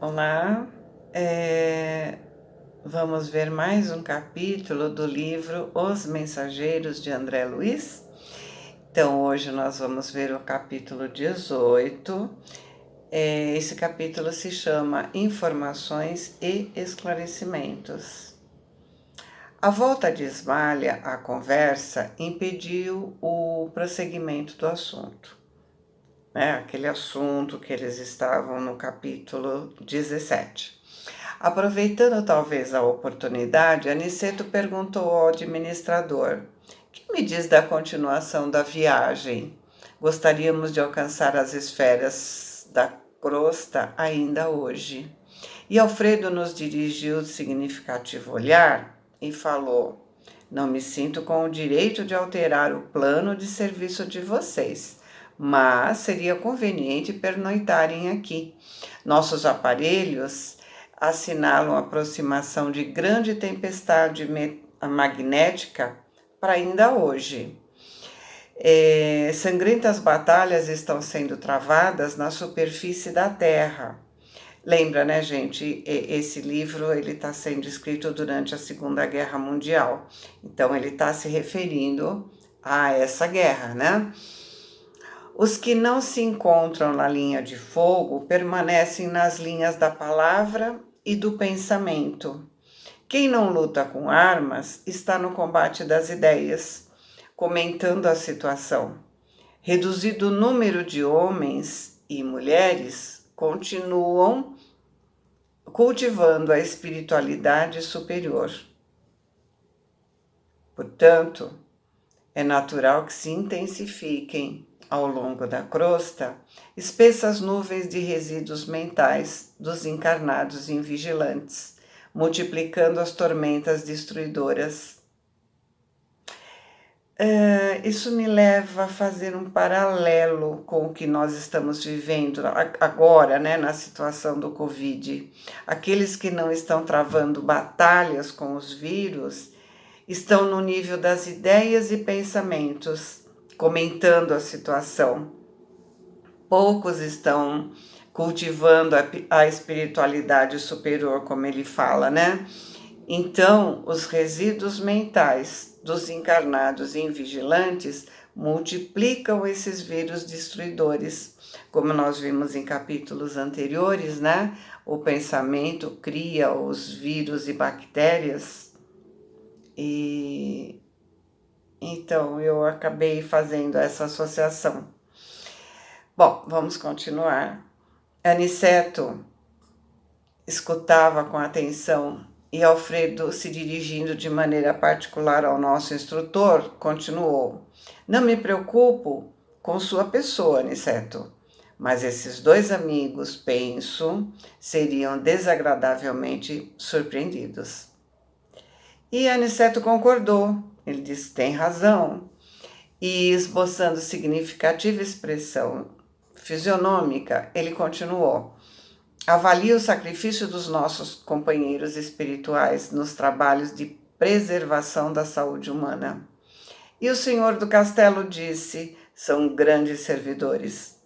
Olá, vamos ver mais um capítulo do livro Os Mensageiros de André Luiz. Então, hoje nós vamos ver o capítulo 18. Esse capítulo se chama Informações e Esclarecimentos. A volta de Ismália à conversa impediu o prosseguimento do assunto. Aquele assunto que eles estavam no capítulo 17. Aproveitando talvez a oportunidade, Aniceto perguntou ao administrador: "Que me diz da continuação da viagem? Gostaríamos de alcançar as esferas da crosta ainda hoje." E Alfredo nos dirigiu significativo olhar e falou: "Não me sinto com o direito de alterar o plano de serviço de vocês, mas seria conveniente pernoitarem aqui. Nossos aparelhos assinalam a aproximação de grande tempestade magnética para ainda hoje. Sangrentas batalhas estão sendo travadas na superfície da Terra." Lembra, né, gente? Esse livro ele está sendo escrito durante a Segunda Guerra Mundial. Então ele está se referindo a essa guerra, né? "Os que não se encontram na linha de fogo permanecem nas linhas da palavra e do pensamento. Quem não luta com armas está no combate das ideias." Comentando a situação, reduzido o número de homens e mulheres continuam cultivando a espiritualidade superior. Portanto, é natural que se intensifiquem ao longo da crosta espessas nuvens de resíduos mentais dos encarnados invigilantes, multiplicando as tormentas destruidoras. Isso me leva a fazer um paralelo com o que nós estamos vivendo agora, né, na situação do Covid. Aqueles que não estão travando batalhas com os vírus estão no nível das ideias e pensamentos, comentando a situação. Poucos estão cultivando a espiritualidade superior, como ele fala, né? Então, os resíduos mentais dos encarnados invigilantes multiplicam esses vírus destruidores. Como nós vimos em capítulos anteriores, né? O pensamento cria os vírus e bactérias. E então eu acabei fazendo essa associação. Bom, vamos continuar. Aniceto escutava com atenção e Alfredo, se dirigindo de maneira particular ao nosso instrutor, continuou: "Não me preocupo com sua pessoa, Aniceto, mas esses dois amigos, penso, seriam desagradavelmente surpreendidos." E Aniceto concordou. Ele disse: "Tem razão." E esboçando significativa expressão fisionômica, ele continuou: "Avalie o sacrifício dos nossos companheiros espirituais nos trabalhos de preservação da saúde humana." E o senhor do castelo disse: "São grandes servidores.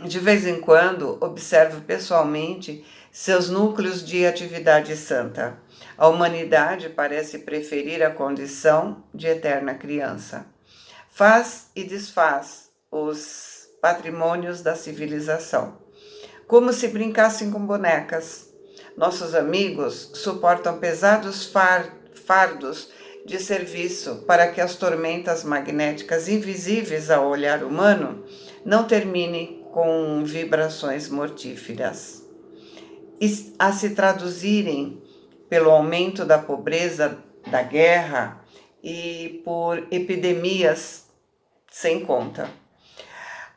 De vez em quando, observo pessoalmente seus núcleos de atividade santa. A humanidade parece preferir a condição de eterna criança. Faz e desfaz os patrimônios da civilização, como se brincassem com bonecas. Nossos amigos suportam pesados fardos de serviço para que as tormentas magnéticas invisíveis ao olhar humano não terminem com vibrações mortíferas, a se traduzirem pelo aumento da pobreza, da guerra e por epidemias sem conta.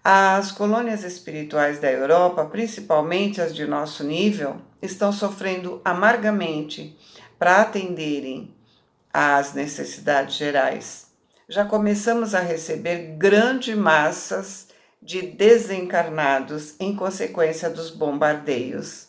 As colônias espirituais da Europa, principalmente as de nosso nível, estão sofrendo amargamente para atenderem às necessidades gerais. Já começamos a receber grandes massas de desencarnados em consequência dos bombardeios.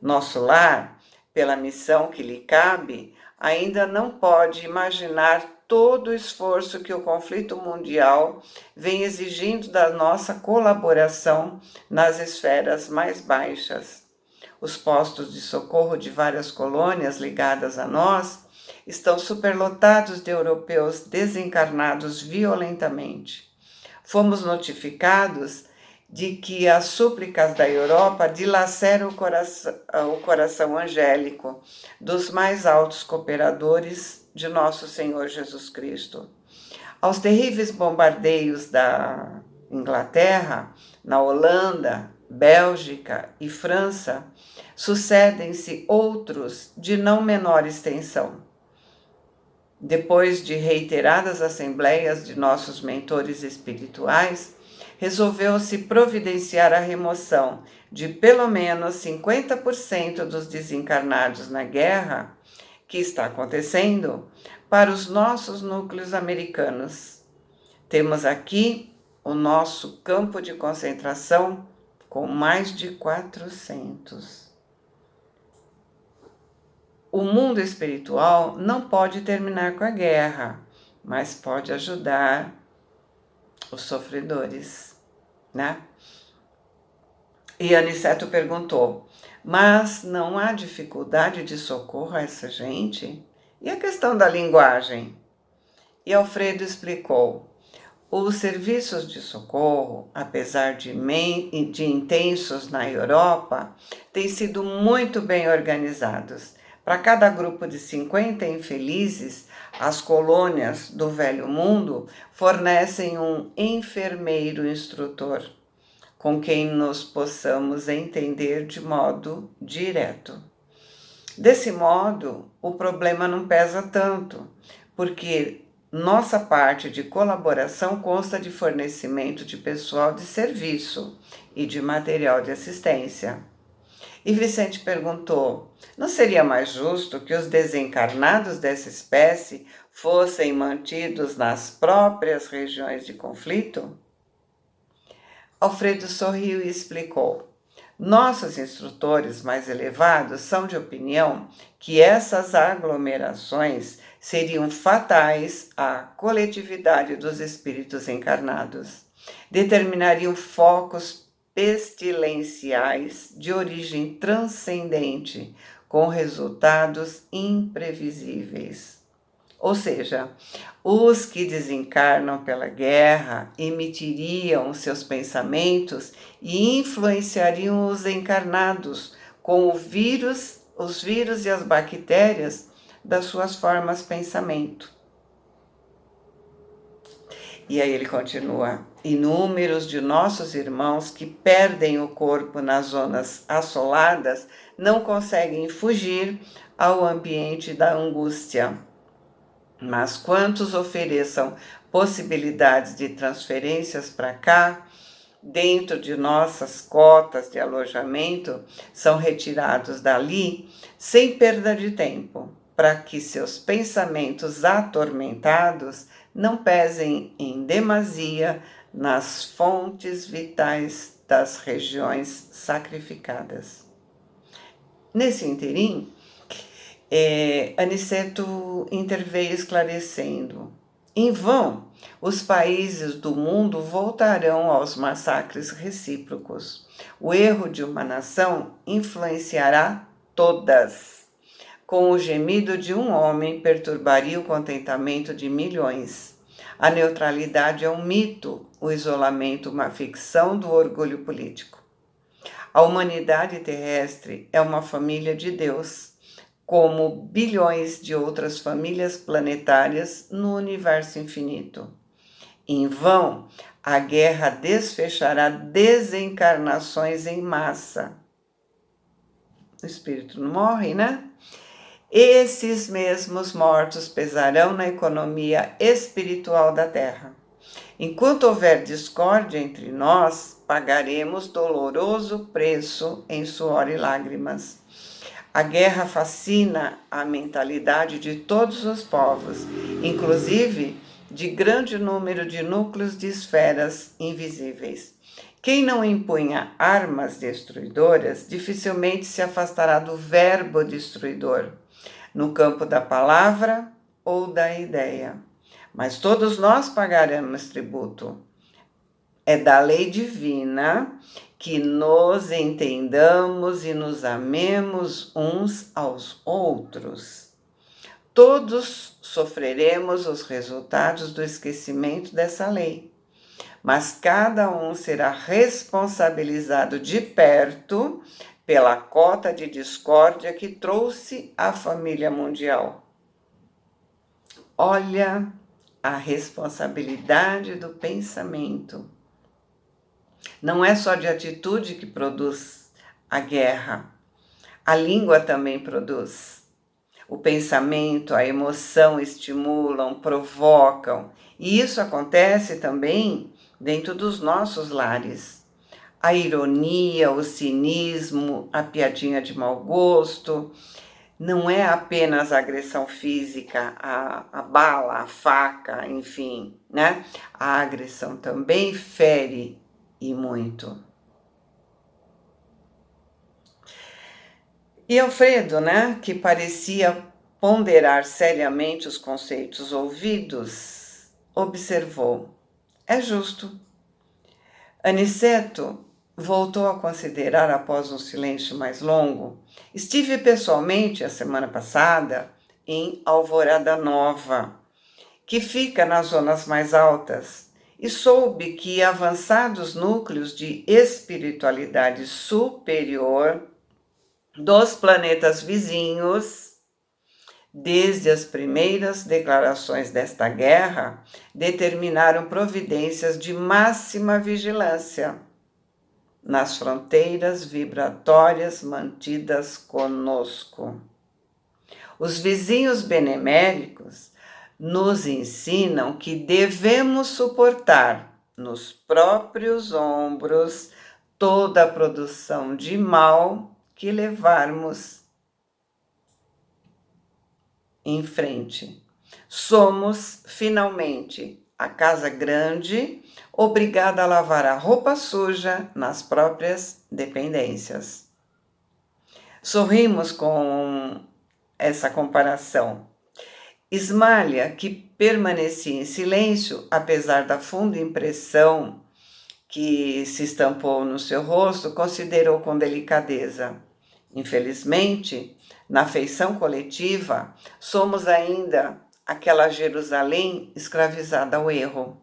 Nosso lar, pela missão que lhe cabe, ainda não pode imaginar todo o esforço que o conflito mundial vem exigindo da nossa colaboração nas esferas mais baixas. Os postos de socorro de várias colônias ligadas a nós estão superlotados de europeus desencarnados violentamente. Fomos notificados de que as súplicas da Europa dilaceram o coração angélico dos mais altos cooperadores de nosso Senhor Jesus Cristo. Aos terríveis bombardeios da Inglaterra, na Holanda, Bélgica e França, sucedem-se outros de não menor extensão. Depois de reiteradas assembleias de nossos mentores espirituais, resolveu-se providenciar a remoção de pelo menos 50% dos desencarnados na guerra que está acontecendo para os nossos núcleos americanos. Temos aqui o nosso campo de concentração com mais de 400. O mundo espiritual não pode terminar com a guerra, mas pode ajudar os sofredores, né? E Aniceto perguntou, mas não há dificuldade de socorro a essa gente? E a questão da linguagem? E Alfredo explicou, os serviços de socorro, apesar de intensos na Europa, têm sido muito bem organizados. Para cada grupo de 50 infelizes, as colônias do Velho Mundo fornecem um enfermeiro instrutor, com quem nos possamos entender de modo direto. Desse modo, o problema não pesa tanto, porque nossa parte de colaboração consta de fornecimento de pessoal de serviço e de material de assistência. E Vicente perguntou, não seria mais justo que os desencarnados dessa espécie fossem mantidos nas próprias regiões de conflito? Alfredo sorriu e explicou, nossos instrutores mais elevados são de opinião que essas aglomerações seriam fatais à coletividade dos espíritos encarnados. Determinariam focos pestilenciais de origem transcendente, com resultados imprevisíveis. Ou seja, os que desencarnam pela guerra emitiriam seus pensamentos e influenciariam os encarnados com os vírus e as bactérias das suas formas de pensamento. E aí ele continua, inúmeros de nossos irmãos que perdem o corpo nas zonas assoladas não conseguem fugir ao ambiente da angústia. Mas quantos ofereçam possibilidades de transferências para cá, dentro de nossas cotas de alojamento, são retirados dali sem perda de tempo, para que seus pensamentos atormentados não pesem em demasia nas fontes vitais das regiões sacrificadas. Nesse interim, Aniceto interveio esclarecendo, em vão, os países do mundo voltarão aos massacres recíprocos. O erro de uma nação influenciará todas. Com o gemido de um homem perturbaria o contentamento de milhões. A neutralidade é um mito, o isolamento uma ficção do orgulho político. A humanidade terrestre é uma família de Deus, como bilhões de outras famílias planetárias no universo infinito. Em vão, a guerra desfechará desencarnações em massa. O espírito não morre, né? Esses mesmos mortos pesarão na economia espiritual da Terra. Enquanto houver discórdia entre nós, pagaremos doloroso preço em suor e lágrimas. A guerra fascina a mentalidade de todos os povos, inclusive de grande número de núcleos de esferas invisíveis. Quem não empunha armas destruidoras dificilmente se afastará do verbo destruidor, no campo da palavra ou da ideia. Mas todos nós pagaremos tributo. É da lei divina que nos entendamos e nos amemos uns aos outros. Todos sofreremos os resultados do esquecimento dessa lei, mas cada um será responsabilizado de perto pela cota de discórdia que trouxe à família mundial. Olha a responsabilidade do pensamento. Não é só de atitude que produz a guerra, a língua também produz. O pensamento, a emoção estimulam, provocam, e isso acontece também dentro dos nossos lares. A ironia, o cinismo, a piadinha de mau gosto, não é apenas a agressão física, a bala, a faca, enfim, né? A agressão também fere e muito. E Alfredo, né, que parecia ponderar seriamente os conceitos ouvidos, observou: é justo. Aniceto voltou a considerar após um silêncio mais longo. Estive pessoalmente a semana passada em Alvorada Nova, que fica nas zonas mais altas, e soube que avançados núcleos de espiritualidade superior dos planetas vizinhos, desde as primeiras declarações desta guerra, determinaram providências de máxima vigilância nas fronteiras vibratórias mantidas conosco. Os vizinhos beneméritos nos ensinam que devemos suportar nos próprios ombros toda a produção de mal que levarmos em frente. Somos, finalmente, a casa grande, obrigada a lavar a roupa suja nas próprias dependências. Sorrimos com essa comparação. Ismália, que permanecia em silêncio, apesar da funda impressão que se estampou no seu rosto, considerou com delicadeza: infelizmente, na afeição coletiva, somos ainda aquela Jerusalém escravizada ao erro.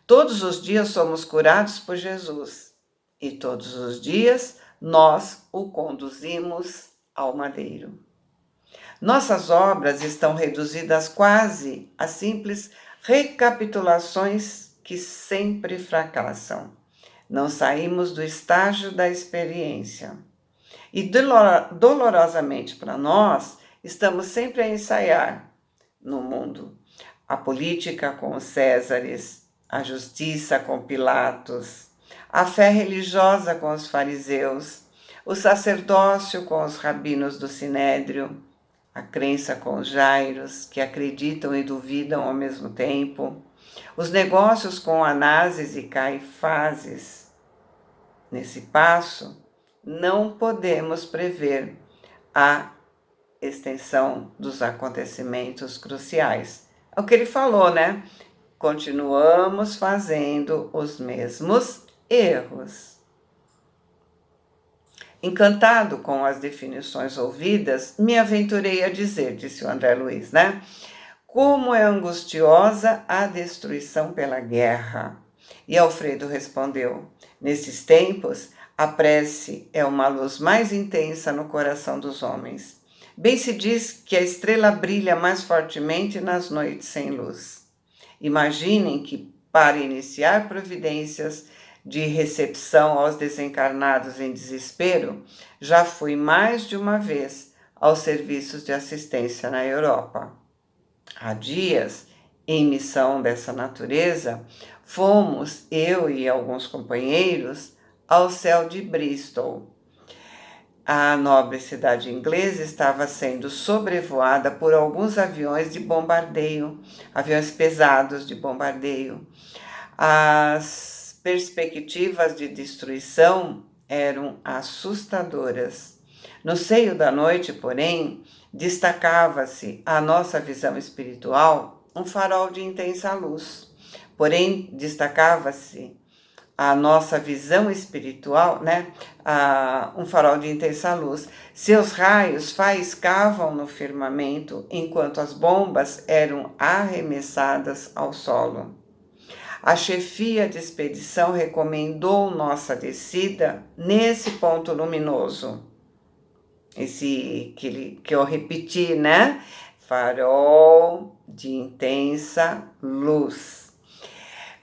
Todos os dias somos curados por Jesus e todos os dias nós o conduzimos ao madeiro. Nossas obras estão reduzidas quase a simples recapitulações que sempre fracassam. Não saímos do estágio da experiência. E dolorosamente para nós, estamos sempre a ensaiar no mundo a política com os Césares, a justiça com Pilatos, a fé religiosa com os fariseus, o sacerdócio com os rabinos do Sinédrio, a crença com os Jairos, que acreditam e duvidam ao mesmo tempo, os negócios com Anases e Caifáses. Nesse passo, não podemos prever a extensão dos acontecimentos cruciais. É o que ele falou, né? Continuamos fazendo os mesmos erros. Encantado com as definições ouvidas, me aventurei a dizer, disse o André Luiz, né? Como é angustiosa a destruição pela guerra. E Alfredo respondeu: nesses tempos, a prece é uma luz mais intensa no coração dos homens. Bem se diz que a estrela brilha mais fortemente nas noites sem luz. Imaginem que, para iniciar providências de recepção aos desencarnados em desespero, já fui mais de uma vez aos serviços de assistência na Europa. Há dias, em missão dessa natureza, fomos, eu e alguns companheiros, ao céu de Bristol. A nobre cidade inglesa estava sendo sobrevoada por alguns aviões de bombardeio, aviões pesados de bombardeio. As perspectivas de destruição eram assustadoras. No seio da noite, porém, destacava-se à nossa visão espiritual um farol de intensa luz. Porém, destacava-se a nossa visão espiritual, né? Um farol de intensa luz. Seus raios faiscavam no firmamento enquanto as bombas eram arremessadas ao solo. A chefia de expedição recomendou nossa descida nesse ponto luminoso. Esse que eu repeti, né? Farol de intensa luz.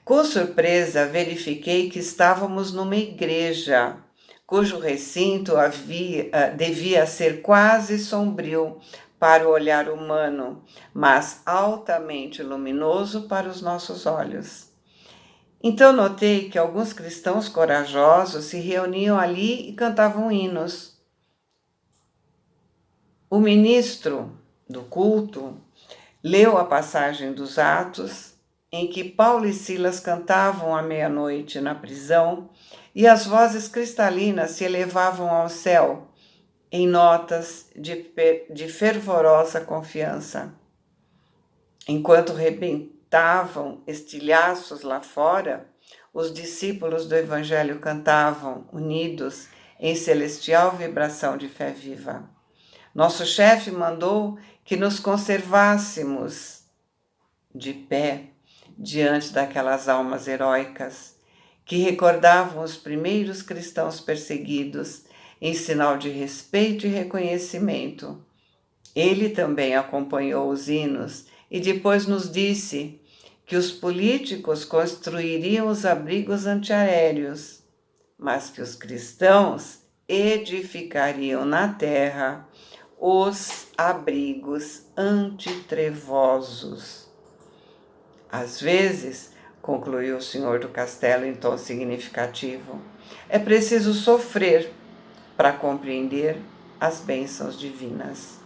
Com surpresa, verifiquei que estávamos numa igreja, cujo recinto devia ser quase sombrio para o olhar humano, mas altamente luminoso para os nossos olhos. Então notei que alguns cristãos corajosos se reuniam ali e cantavam hinos. O ministro do culto leu a passagem dos Atos, em que Paulo e Silas cantavam à meia-noite na prisão, e as vozes cristalinas se elevavam ao céu em notas de fervorosa confiança. Enquanto rebentavam estilhaços lá fora, os discípulos do Evangelho cantavam, unidos em celestial vibração de fé viva. Nosso chefe mandou que nos conservássemos de pé diante daquelas almas heróicas que recordavam os primeiros cristãos perseguidos em sinal de respeito e reconhecimento. Ele também acompanhou os hinos e depois nos disse que os políticos construiriam os abrigos antiaéreos, mas que os cristãos edificariam na terra os abrigos antitrevosos. Às vezes, concluiu o senhor do castelo em tom significativo, é preciso sofrer para compreender as bênçãos divinas.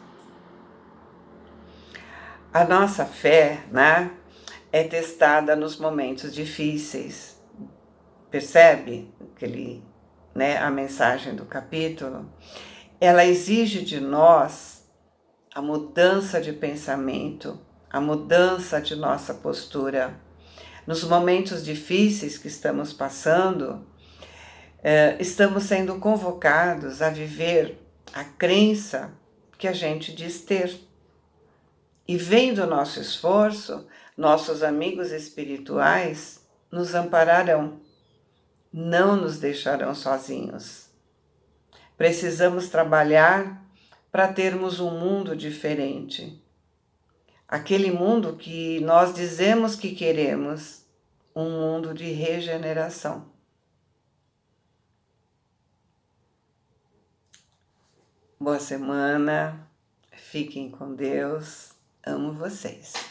A nossa fé, né, é testada nos momentos difíceis. Percebe a mensagem do capítulo? Ela exige de nós a mudança de pensamento, a mudança de nossa postura. Nos momentos difíceis que estamos passando, estamos sendo convocados a viver a crença que a gente diz ter. E vendo o nosso esforço, nossos amigos espirituais nos ampararão, não nos deixarão sozinhos. Precisamos trabalhar para termos um mundo diferente. Aquele mundo que nós dizemos que queremos, um mundo de regeneração. Boa semana, fiquem com Deus, amo vocês.